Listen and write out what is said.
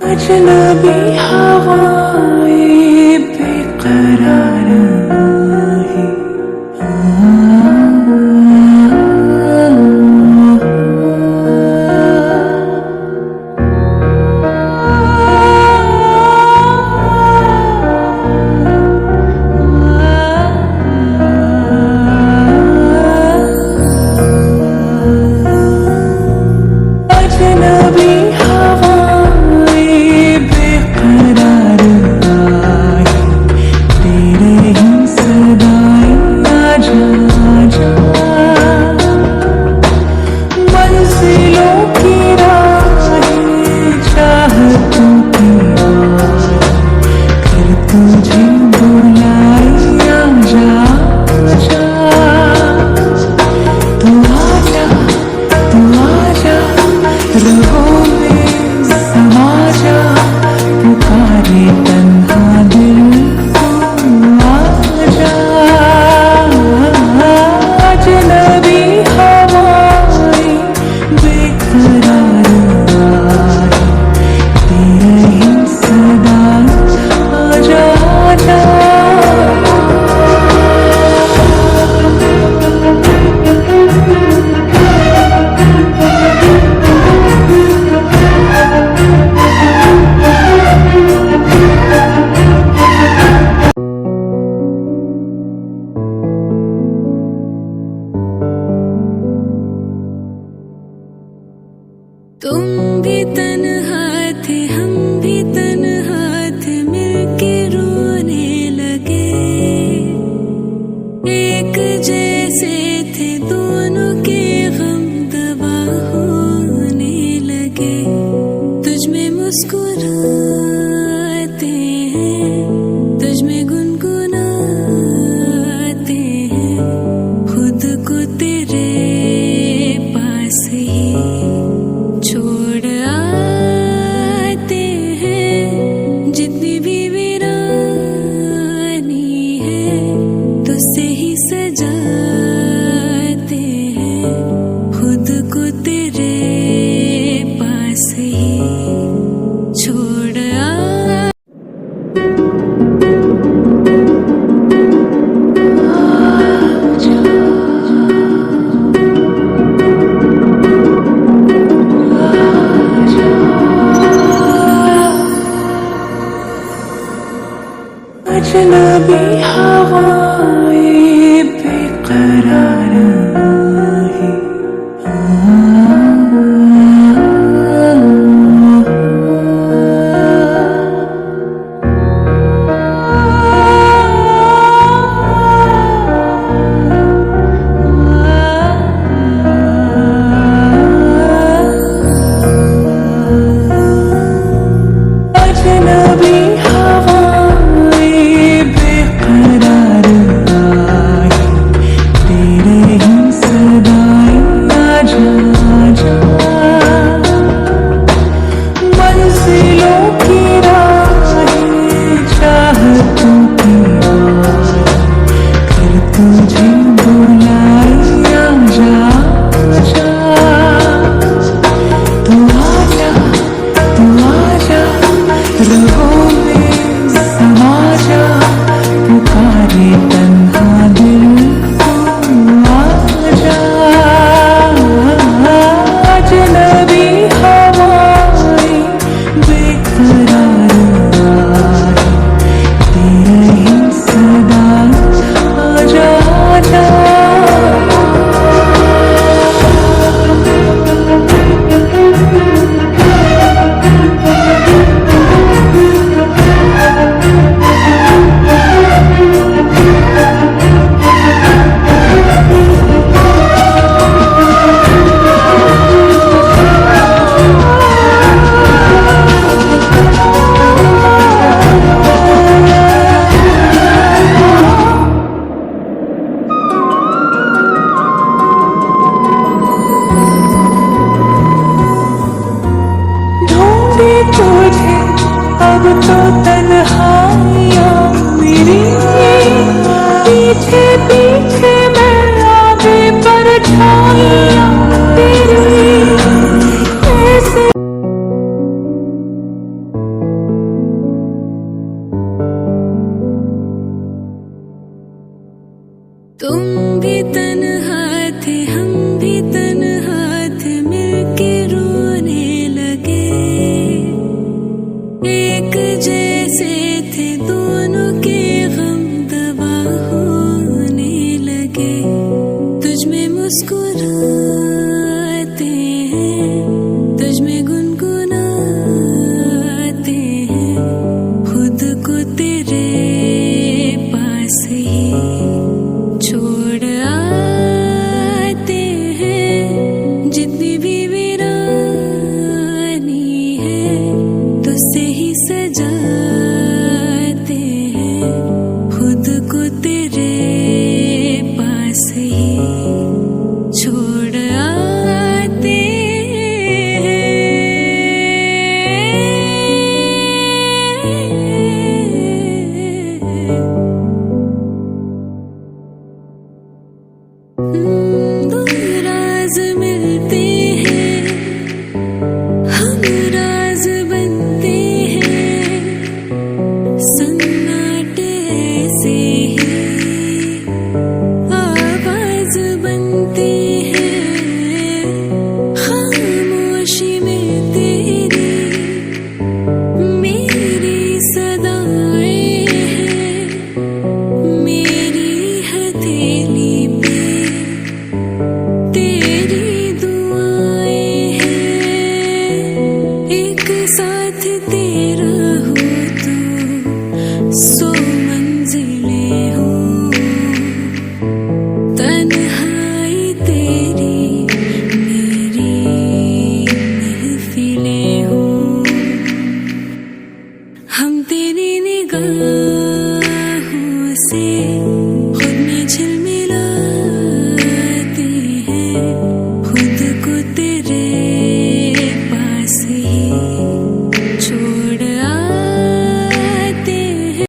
अजनबी हवाएं बेकरार है। अजनबी हवाएं बेकरार आए, तेरे ही सदाएं आजा आजा। मंजिलों की राहें चाहतों की आए, फिर तुझे बुलाए आजा आजा। तू आजा तू आजा, रगों में समा जा, पुकारे तन्हा दिल तू आजा। अजनबी हवाएं बेकरार आए, तेरे ही सदा आजा आजा। तुम भी तन्हा थे हम भी तन्हा थे, मिलके रोने लगे। एक जैसे थे दोनों के गम दवा होने लगे। तुझ में मुस्कुराते हैं, तुझ में गुनगुनाते हैं, खुद को तेरे पास ही छोड़ आते हैं। जितनी भी वीरानी है, तुझसे ही सजाते हैं, खुद को तेरे पास ही छोड़ अजनबी हवाएं बेकरार है। अजनबी हवाएं बेकरार आए, तेरे ही सदाएं आजा आजा। मंजिलों की राहें चाहतों की आए, फिर तुझे बुलाए आजा आजा। तू आजा तू आजा, रगों में समा जा, पुकारे तन्हा दिल तू आजा। अजनबी हवाएं बेकरार आए, तेरे ही सदा आजा आजा। तुझे अब तो तन्हाइयाँ मेरी, पीछे पीछे मैं आगे परछाइयाँ तेरी। ऐसे मुस्कुराते हैं, तुझ में गुनगुनाते हैं, खुद को तेरे पास ही छोड़ आते हैं। जितनी भी वीरानी है तुझसे ही सजाते हैं, खुद को तेरे पास ही छोड़ आते हैं। दो राज मिलते हैं, हम राज बनते हैं, सन्नाटे से ही आवाज बनते हैं। खामोशी में तेरी मेरी सदाएं हैं, मेरी हथेली पे तेरी दुआएं हैं। एक साथ तेरा हो तो 100 मंजिलें हो, तन्हाई तेरी मेरी महफिलें हो। हम तेरी निगाह